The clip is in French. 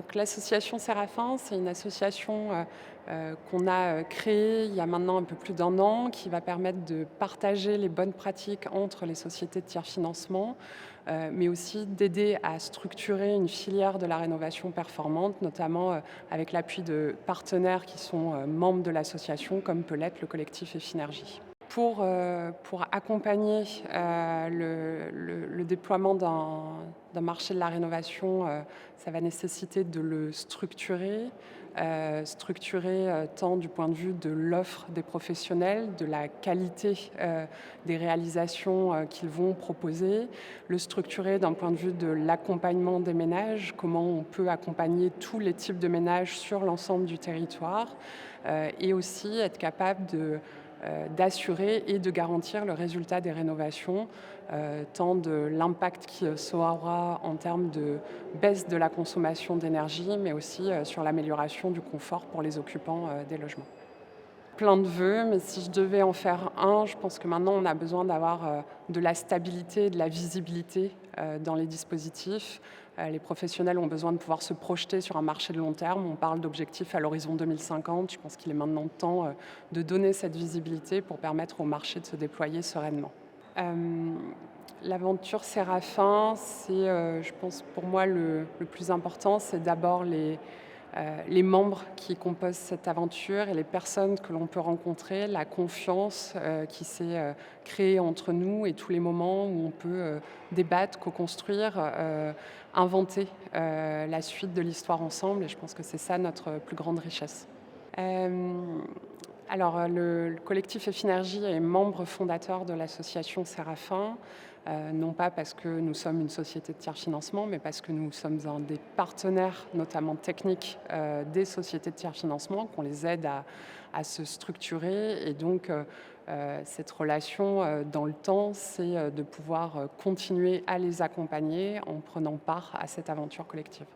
Donc l'association Séraphin, c'est une association qu'on a créée il y a maintenant un peu plus d'un an, qui va permettre de partager les bonnes pratiques entre les sociétés de tiers-financement, mais aussi d'aider à structurer une filière de la rénovation performante, notamment avec l'appui de partenaires qui sont membres de l'association, comme peut l'être le collectif Effinergie. Pour accompagner le déploiement d'un marché de la rénovation, ça va nécessiter de le structurer, tant du point de vue de l'offre des professionnels, de la qualité des réalisations qu'ils vont proposer, le structurer d'un point de vue de l'accompagnement des ménages, comment on peut accompagner tous les types de ménages sur l'ensemble du territoire, et aussi être capable d'assurer et de garantir le résultat des rénovations, tant de l'impact qu'il aura en termes de baisse de la consommation d'énergie, mais aussi sur l'amélioration du confort pour les occupants des logements. Plein de vœux, mais si je devais en faire un, je pense que maintenant on a besoin d'avoir de la stabilité et de la visibilité dans les dispositifs. Les professionnels ont besoin de pouvoir se projeter sur un marché de long terme. On parle d'objectifs à l'horizon 2050. Je pense qu'il est maintenant temps de donner cette visibilité pour permettre au marché de se déployer sereinement. Euh, L'aventure Séraphin, c'est, je pense pour moi le plus important, c'est d'abord les membres qui composent cette aventure et les personnes que l'on peut rencontrer, la confiance qui s'est créée entre nous et tous les moments où on peut débattre, co-construire, inventer la suite de l'histoire ensemble. Et je pense que c'est ça notre plus grande richesse. Euh, le collectif Effinergie est membre fondateur de l'association Séraphin, non pas parce que nous sommes une société de tiers-financement, mais parce que nous sommes un des partenaires, notamment techniques, des sociétés de tiers-financement, qu'on les aide à se structurer. Et donc, cette relation dans le temps, c'est de pouvoir continuer à les accompagner en prenant part à cette aventure collective.